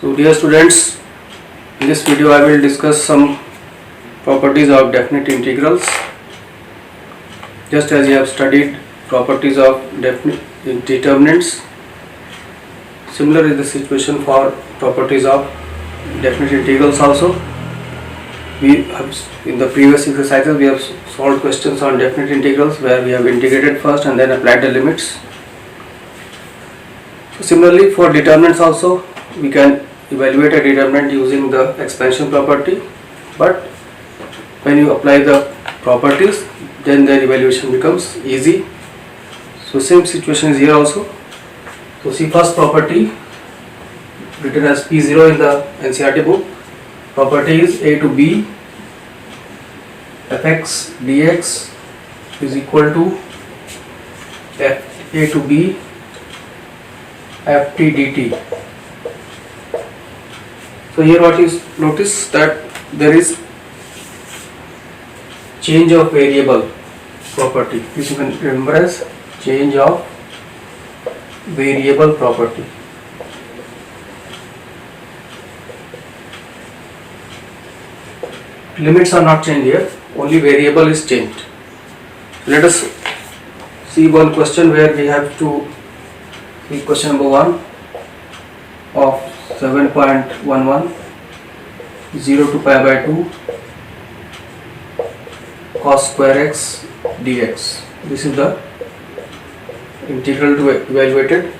So dear students, in this video I will discuss some properties of definite integrals. Just as you have studied properties of definite determinants, similar is the situation for properties of definite integrals also. We have in the previous exercises we have solved questions on definite integrals where we have integrated first and then applied the limits. So similarly for determinants also we can evaluate a determinant using the expansion property, but when you apply the properties then the evaluation becomes easy. So same situation is here also. So see first property written as P0 in the NCERT book. Property is A to B fx dx is equal to A to B ft dt. So here what is notice that there is change of variable property. This you can remember as change of variable property. Limits are not changed here, only variable is changed. Let us see one question where we have to see question number 1 of 7.11 0 to pi by 2 cos square x dx. This is the integral to evaluated.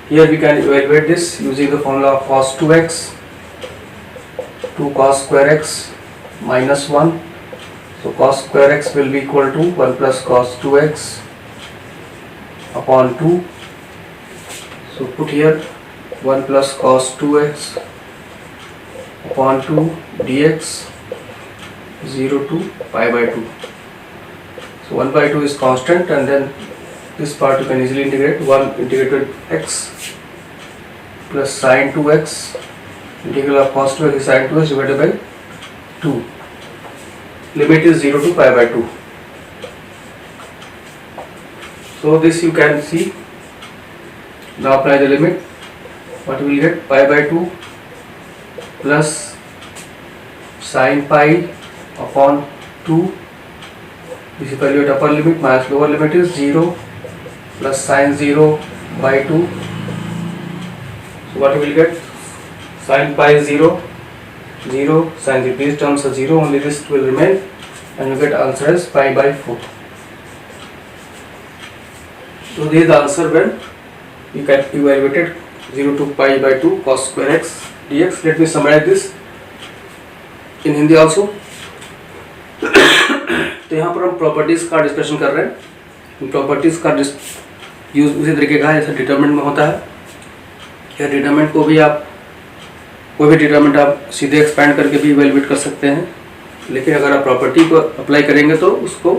Here we can evaluate this using the formula of cos 2x, 2 cos square x minus 1. So cos square x will be equal to 1 plus cos 2x upon 2. So put here 1 plus cos 2x upon 2 dx 0 to pi by 2. So 1 by 2 is constant, and then this part you can easily integrate. 1 integrated x plus sin 2x, integral of cos 2x is sin 2x divided by 2. Limit is 0 to pi by 2. So this you can see. Now apply the limit. What we will get? Pi by 2 plus sin pi upon 2. This evaluate upper limit minus lower limit is 0 plus sin 0 by 2. So what we will get? Sin pi is 0, 0, sin 0. These terms are 0, only this will remain, and you get answer as pi by 4. So this is the answer when you can evaluate it 0 to pi by 2 cos square x dx. Let me summarize this in Hindi also. तो यहाँ पर हम properties का discussion कर रहे हैं. Properties का use उसी तरीके का है जैसे डिटरमिनेंट में होता है. या डिटरमिनेंट को भी आप कोई भी डिटरमिनेंट आप सीधे एक्सपैंड करके भी इवेलुएट कर सकते हैं, लेकिन अगर आप प्रॉपर्टी को अप्लाई करेंगे तो उसको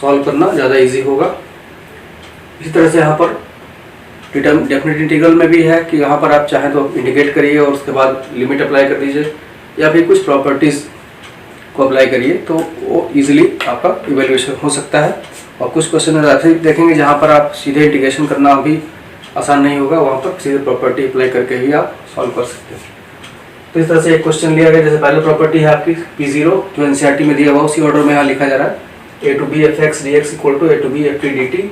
सॉल्व करना ज़्यादा इजी होगा. इसी तरह से यहाँ पर डेफिनेट इंटीग्रल में भी है कि यहाँ पर आप चाहें तो इंटीग्रेट करिए और उसके बाद लिमिट अप्लाई कर दीजिए, या फिर कुछ प्रॉपर्टीज़ को अप्लाई करिए तो वो इजीली आपका इवेल्युएशन हो सकता है. और कुछ क्वेश्चन ऐसे देखेंगे जहाँ पर आप सीधे इंटीग्रेशन करना भी आसान नहीं होगा, वहाँ पर सीधे प्रॉपर्टी अप्लाई करके ही आप सॉल्व कर सकते हैं. तो इस तरह से एक क्वेश्चन लिया गया. जैसे पहले प्रॉपर्टी है आपकी P0 जो NCERT में दिया हुआ उसी ऑर्डर में यहाँ लिखा जा रहा है. A to B fx dx equal to A to B ft dt.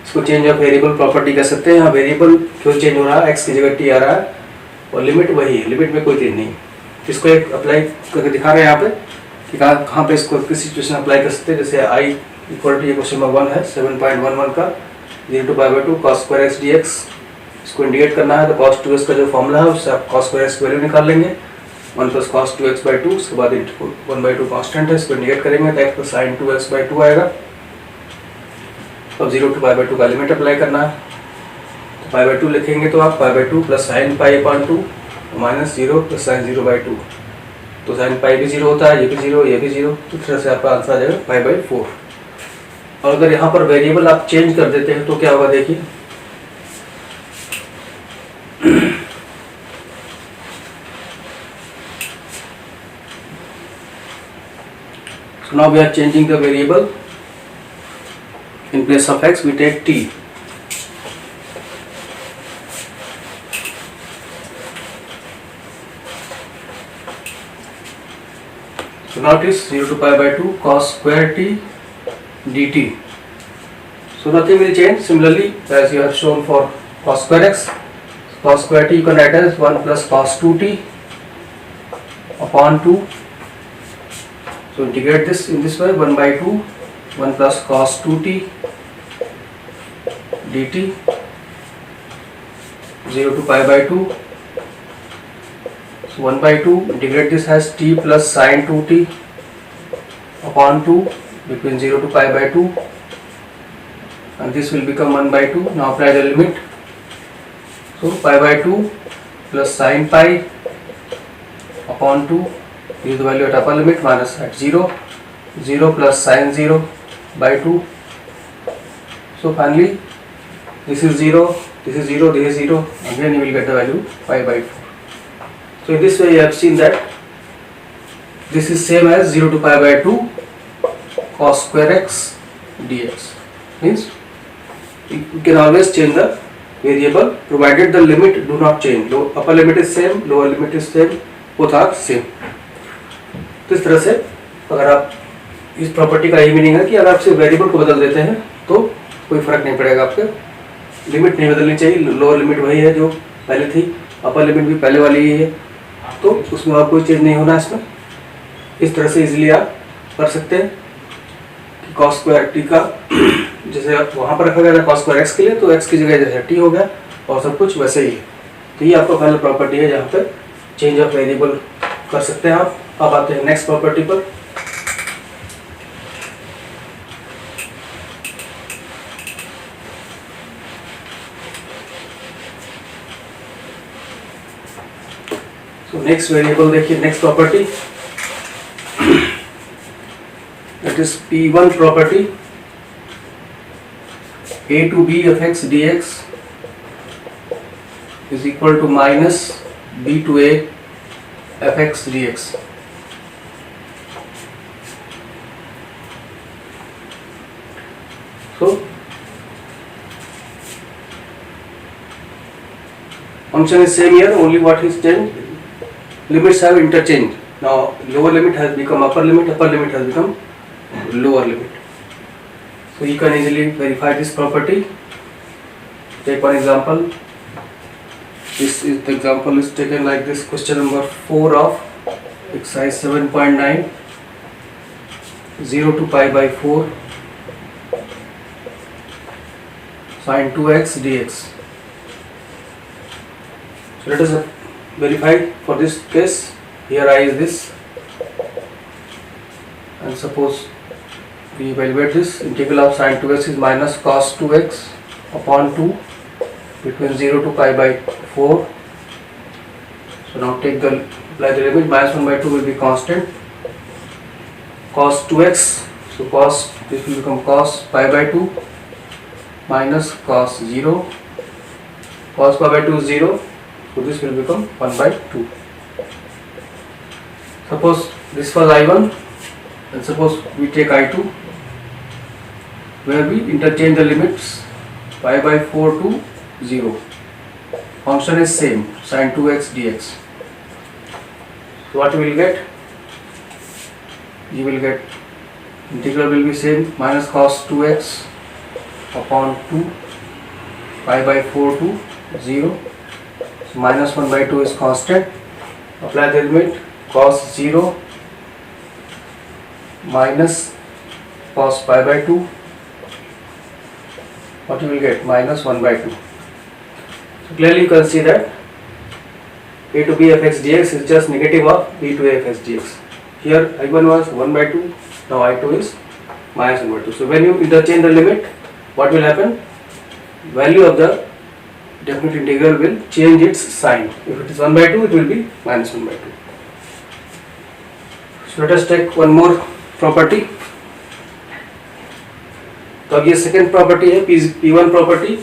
इसको चेंज ऑफ वेरिएबल प्रॉपर्टी कह सकते हैं. यहाँ वेरिएबल क्यों चेंज हो रहा है, x की जगह t आ रहा है और लिमिट वही है, लिमिट में कोई चेंज नहीं. इसको एक अप्लाई करके दिखा रहे हैं यहाँ पे कि कहाँ पे इसको किस सिचुएशन अप्लाई कर सकते हैं. जैसे I इक्वल टू ये क्वेश्चन नंबर 1 है 7.11 का 0 to pi by 2 cos square x dx. इसको इंडिकेट करना है तो cos 2x का जो फॉर्मूला है उससे आप cos square x वैल्यू निकाल लेंगे 1 plus cos 2x by 2. उसके बाद 1 by 2 कांस्टेंट है, इसको इंडिकेट करेंगे तो x plus sin 2x by 2 आएगा. अब 0 to pi by 2 का लिमिट अप्लाई करना है तो pi by 2 लिखेंगे तो आप pi by 2 plus sin pi upon 2 minus 0 plus sin 0 by 2. तो sin pi भी 0 होता है, ये भी 0, ये भी 0. तो इस तरह से आपका आंसर आ जाएगा pi by 4. और अगर यहाँ पर वेरिएबल आप चेंज कर देते हैं तो क्या होगा देखिए. So now we are changing the variable. In place of x we take t. So now it is 0 to pi by 2 cos square t dt. So nothing will change. Similarly, as you have shown for cos square x, cos square t you can write as 1 plus cos 2t upon 2. So integrate this in this way, 1 by 2, 1 plus cos 2t dt, 0 to pi by 2. So 1 by 2, integrate this as t plus sin 2t upon 2 between 0 to pi by 2, and this will become 1 by 2. Now apply the limit. So pi by 2 plus sin pi upon 2, use the value at upper limit, minus at 0, 0 plus sin 0 by 2. So finally this is 0, this is 0, this is 0, and then you will get the value pi by 4. So in this way you have seen that this is same as 0 to pi by 2 cos square x dx. Means you can always change the variable provided the limit do not change. Upper limit is same, lower limit is same, both are same. तो इस तरह से अगर आप इस property का यही meaning है कि अगर आप सिर्फ वेरिएबल को बदल देते हैं तो कोई फर्क नहीं पड़ेगा आपके, लिमिट नहीं बदलनी चाहिए. लोअर लिमिट वही है जो पहले थी, अपर लिमिट भी पहले वाली ही है, तो उसमें और कोई चेंज नहीं होना इसमें. इस तरह से इजीली आप कर सकते हैं कि cos स्क्वायर टी का जैसे वहाँ पर रखा गया था cos स्क्वायर एक्स के लिए, तो एक्स की जगह जैसे टी हो गया और सब कुछ वैसे ही है. तो ये आपका फाइनल प्रॉपर्टी है जहाँ पर चेंज ऑफ वेरिएबल कर सकते हैं आप. अब आते हैं नेक्स्ट प्रॉपर्टी पर. So नेक्स्ट वेरिएबल देखिए, next property that is P1 property, a to b of x dx is equal to minus b to a f x dx. So function is same here, only what is changed, limits have interchanged. Now lower limit has become upper limit has become lower limit. So you can easily verify this property. Take one example. This is the example is taken like this. Question number 4 of exercise 7.9, 0 to pi by 4 sin 2x dx. So let us verify for this case. Here I is this, and suppose we evaluate this. Integral of sin 2x is minus cos 2x upon 2 between 0 to pi by 4. So now take the apply the limit. Minus 1 by 2 will be constant. Cos 2x, so cos, this will become cos pi by 2 minus cos 0. Cos pi by 2 is 0, so this will become 1 by 2. Suppose this was I1, and suppose we take I2, where we interchange the limits pi by 4 to 0. Function is same, sin 2x dx. So what you will get? You will get integral will be same, minus cos 2x upon 2 pi by 4 to 0. So minus 1 by 2 is constant. Apply the limit. Cos 0 minus cos pi by 2, what you will get? Minus 1 by 2. So clearly you can see that a to b of x dx is just negative of b to a of x dx. Here I1 was 1 by 2, now I2 is minus 1 by 2. So when you interchange the limit, what will happen? Value of the definite integral will change its sign. If it is 1 by 2, it will be minus 1 by 2. So let us take one more property. तो अब ये second property है P1 property,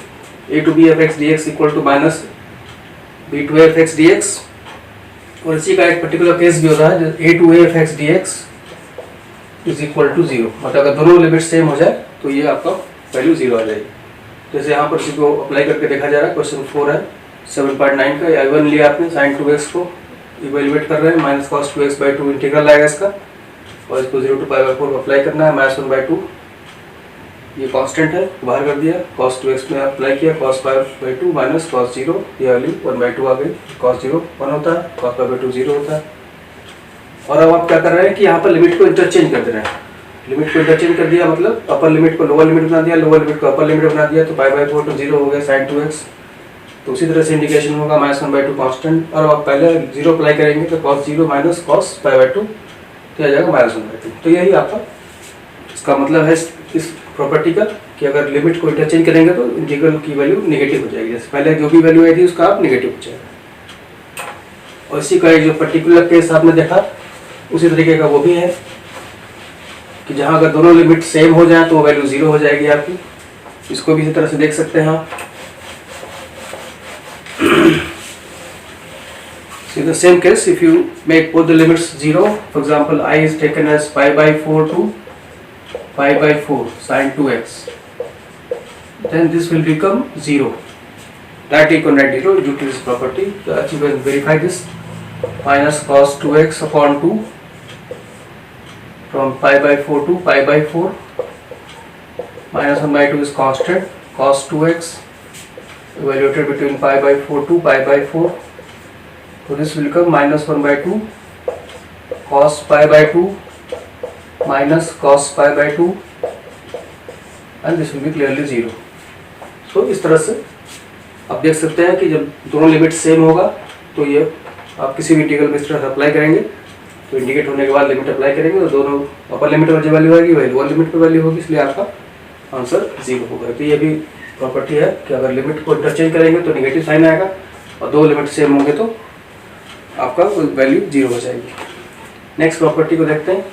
a to b of x dx equal to minus b to a of x dx. और इसी का एक particular case भी होता है a to a of x dx is equal to 0. मतलब अगर दोनों लिमिट सेम हो जाए तो ये आपका वैल्यू 0 आ जाएगी. जैसे यहाँ पर इसी को अप्लाई करके देखा जा रहा है. क्वेश्चन 4 है 7.9 का. I1 लिया आपने, sin 2x को इवेल्युएट कर रहे हैं, minus cos 2x by 2 integral आएगा इसका. और इसको 0 to π/4 अप्लाई करना है। -1/2 ये कांस्टेंट है, बाहर कर दिया। cos 2x में अप्लाई किया, cos π/2 माइनस cos 0, ये वैल्यू 1/2 आ गई। cos 0 1 होता है, cos π/2 0 होता है। और अब आप क्या कर रहे हैं कि यहाँ पर लिमिट को इंटरचेंज कर दे रहे हैं। लिमिट को इंटरचेंज कर दिया मतलब अपर लिमिट को लोअर लिमिट बना दिया, लोअर लिमिट को अपर लिमिट बना दिया, तो π/4 तो 0 हो गया sin 2x। तो उसी तरह से इंडिकेशन होगा -1/2 कांस्टेंट। और आप पहले 0 अप्लाई करेंगे तो cos 0 माइनस cos π/2 क्या आ जाएगा -1/2। तो यही आपका इसका मतलब है इस प्रॉपर्टी का कि अगर लिमिट को इंटरचेंज करेंगे तो इंटीग्रल की वैल्यू नेगेटिव हो जाएगी। जैसे पहले जो भी वैल्यू आई थी उसका आप नेगेटिव हो जाएगा। और इसी का एक जो पर्टिकुलर केस आपने देखा उसी तरीके का वो भी है कि जहाँ अगर दोनों लिमिट सेम हो जाए तो वैल्यू 0 हो जाएगी आपकी। इसको भी इसी तरह से देख सकते हैं आप। So in the same case, if you make both the limits 0, for example, I is taken as π/4 to π/4 sin 2x, then this will become 0. That you can write 0 due to this property. So you can verify this. Minus cos 2x upon 2 from π/4 to π/4. -1/2 is constant. Cos 2x evaluated between π/4 to π/4. So this will become -1/2 cos π/2 minus cos π/2 and this will be clearly 0. So इस तरह से आप देख सकते हैं कि जब दोनों लिमिट सेम होगा तो ये आप किसी भी इंटीग्रल में इस तरह से अप्लाई करेंगे तो इंडिकेट होने के बाद लिमिट अप्लाई करेंगे तो दोनों अपर लिमिट पर जो वैल्यू आएगी वही लोअर लिमिट पर वैल्यू होगी, इसलिए आपका आंसर 0 होगा। तो ये भी प्रॉपर्टी है कि अगर लिमिट को इंटरचेंज करेंगे तो नेगेटिव साइन आएगा और दो लिमिट सेम होंगे तो आपका वैल्यू 0 हो जाएगी। नेक्स्ट प्रॉपर्टी को देखते हैं।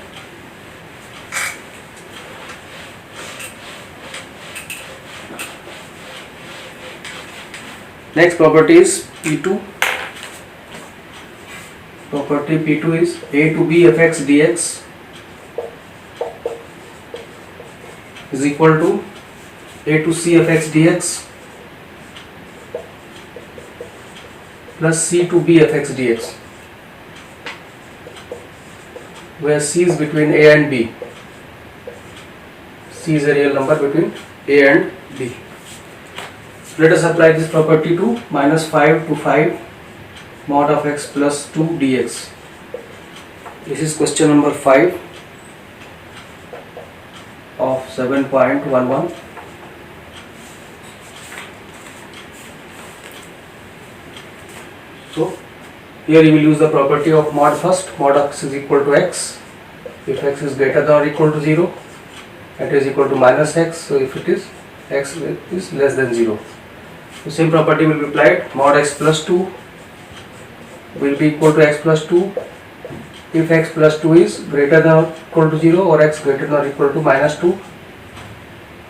Next property is P2. Property P2 is a to b fx dx is equal to a to c fx dx plus c to b fx dx, where c is between a and b. C is a real number between a and b. Let us apply this property to -5 to 5 mod of x plus 2 dx. This is question number 5 of 7.11. So here you will use the property of mod first. Mod x is equal to x if x is greater than or equal to 0, it is equal to minus x. So if it is x is less than 0, the same property will be applied. Mod x plus 2 will be equal to x plus 2 if x plus 2 is greater than or equal to 0 or x greater than or equal to minus 2,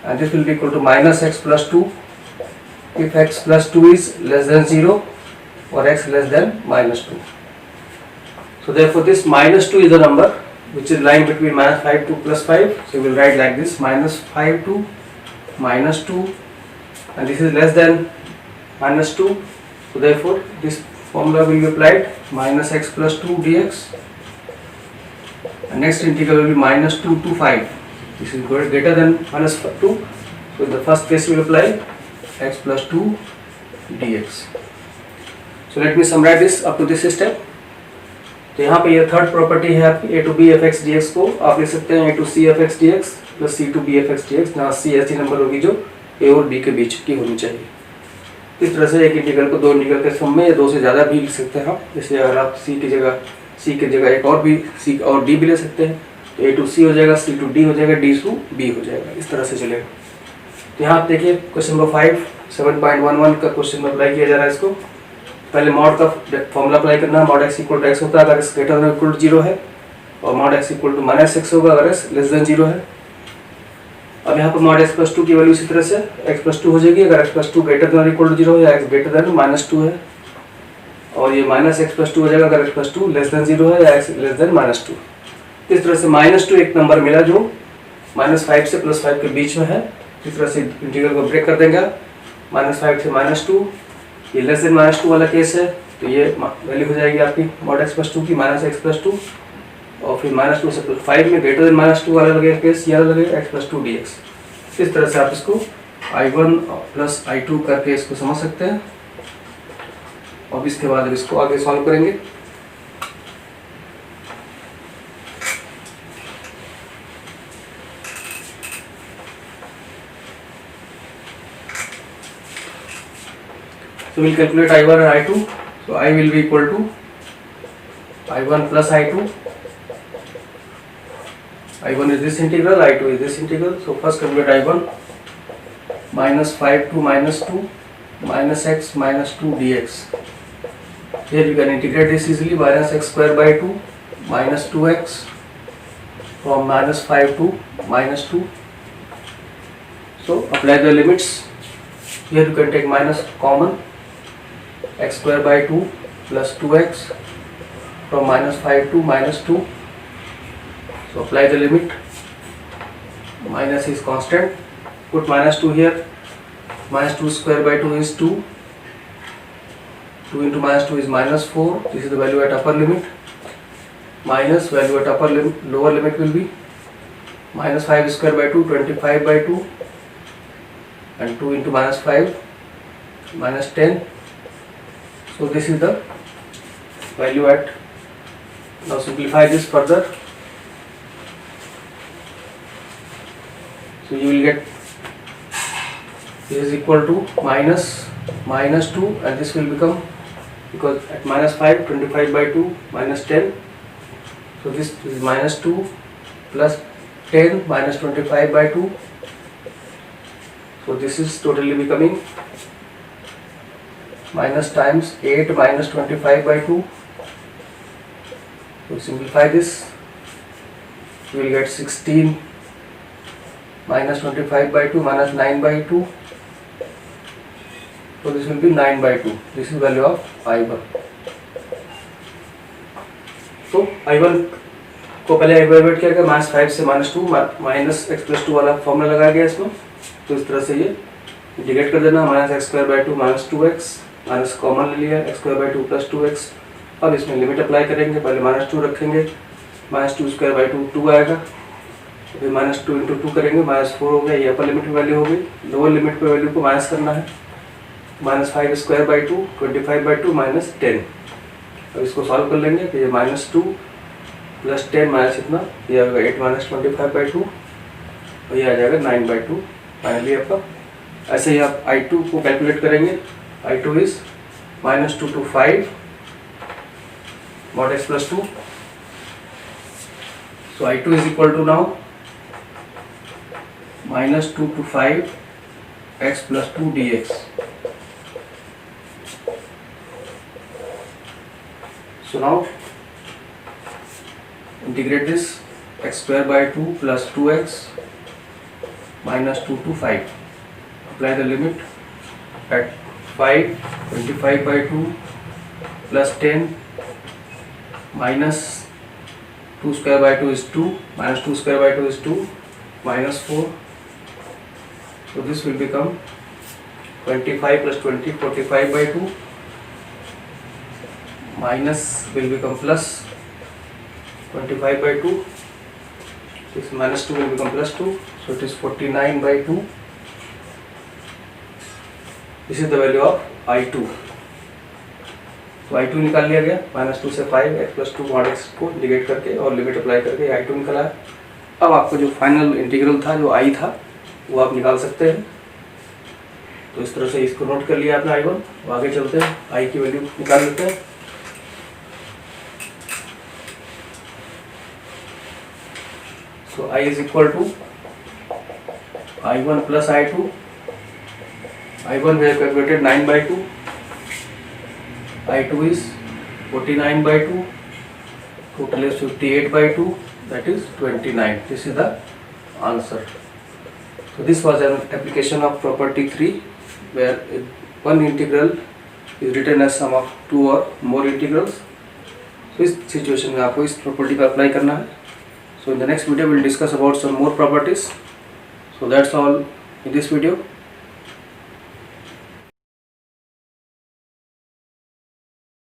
and this will be equal to minus x plus 2 if x plus 2 is less than 0 or x less than minus 2. So therefore this minus 2 is the number which is lying between -5 to +5. So we will write like this: -5 to -2, and this is less than -2. So therefore this formula will be applied, minus x plus 2 dx, and next integral will be -2 to 5. This is greater than -2. So in the first case we will apply x plus 2 dx. So let me summarize this up to this step. तो यहाँ पे ये third property है आपकी a to b f x dx को आप लिख सकते हैं a to c f x dx plus c to b f x dx, जहाँ c ऐसी नंबर होगी जो a और b के बीच की होनी चाहिए। इस तरह से एक इंटीग्रल को दो इंटीग्रल के सम में या दो से ज़्यादा भी लिख सकते हैं आप। जैसे अगर आप c की जगह एक और भी c और d भी ले सकते हैं तो a to c हो जाएगा, c to d हो जाएगा, d to b हो जाएगा, इस तरह से चलेगा। तो यहाँ आप देखिए क्वेश्चन नंबर 5 7.11 का क्वेश्चन में अप्लाई किया जा रहा है। इसको पहले मॉड का फॉर्मूला अप्लाई करना है। Mod x equal to x होता है अगर x greater than equal to 0 है, और mod x equal to -x होगा अगर x लेस देन 0 है। अब यहाँ पर मॉड x प्लस 2 की वैल्यू इसी तरह से x प्लस 2 हो जाएगी अगर x plus 2 greater than equal to 0 है या x ग्रेटर देन -2 है, और ये -x प्लस 2 हो जाएगा अगर x प्लस 2 लेस देन 0 है या x लेस देन -2। इस तरह से -2 एक नंबर मिला जो -5 से +5 के बीच में है। इस तरह से इंटीग्रल को ब्रेक कर देंगे। -5 से -2, ये लेस देन -2 वाला केस है तो ये वैल्यू हो जाएगी आपकी मॉड x प्लस 2 की -x प्लस 2, और फिर -2 से +5 में ग्रेटर देन -2 वाला लगेगा केस, ये लगेगा x + 2 dx। इस तरह से आप इसको I1 + I2 करके इसको समझ सकते हैं। अब इसके बाद अब इसको आगे सॉल्व करेंगे। So we'll calculate I1 and I2. So I will be equal to I1 plus I2. I1 is this integral, I2 is this integral. So first calculate I1, -5 to -2 minus x minus 2 dx. Here you can integrate this easily, -x² / 2 minus 2x from -5 to -2. So apply the limits. Here you can take minus common, x² / 2 plus 2x from -5 to -2. So apply the limit. Minus is constant. Put -2 here. -2² / 2 is 2. 2 into -2 is -4. This is the value at upper limit. Minus value at upper limit, lower limit will be -5² / 2, 25 / 2, and 2 into -5, -10. So this is the value at. Now simplify this further. So you will get this is equal to -2, and this will become, because at -5, 25 / 2 -10. So this is -2 plus 10 minus 25 / 2. So this is totally becoming minus times 8 minus 25 / 2. So simplify this, you will get 16 minus 25 / 2 minus 9 / 2. So this will be 9 / 2. This is value of I1. तो I1 को पहले evaluate किया गया, -5 से -2 minus x + 2 वाला formula लगाया गया इसमें। तो इस तरह से ये इंटीग्रेट कर देना, -x² / 2 - 2x, माइनस कॉमन ले लिया, x² / 2 + 2x। अब इसमें लिमिट अप्लाई करेंगे, पहले -2 रखेंगे, -2² / 2 2 आएगा, फिर -2 × 2 करेंगे, -4 हो गया, ये अपर लिमिट की वैल्यू हो गई। लोअर लिमिट पे वैल्यू को माइनस करना है, -5² / 2, 25 / 2 -10। अब इसको सॉल्व कर लेंगे, तो ये -2 + 10 माइनस इतना, ये आएगा 8 - 25 / 2, और ये आ जाएगा 9 / 2 फाइनली आपका। ऐसे ही आप I2 को कैलकुलेट करेंगे। I2 is -2 to 5 mod x + 2. So I2 is equal to now -2 to 5 x + 2 dx. So now integrate this, x² / 2 plus 2x -2 to 5. Apply the limit at 5, 25 / 2 plus 10 minus 2² / 2 is 2, minus 2² / 2 is 2, -4. So this will become 25 plus 20, 45 / 2, minus will become plus 25 / 2, this -2 will become +2, so it is 49 / 2. This is the value of I2. तो I2 निकाल लिया गया, -2 से 5 x + 2 mod x को integrate करके और limit apply करके I2 निकाला है। अब आपको जो फाइनल इंटीग्रल था, जो I था, वो आप निकाल सकते हैं। तो इस तरह से इसको नोट कर लिया आपने I1। तो आगे चलते हैं, I की वैल्यू निकाल लेते हैं। So I is equal to I1 plus I2. I1 we have calculated 9 / 2. I2 is 49 / 2. Total is 58 / 2. That is 29. This is the answer. So this was an application of property 3, where one integral is written as sum of 2 or more integrals. So इस situation में आपको इस property का apply करना है। So in the next video we will discuss about some more properties. So that's all in this video.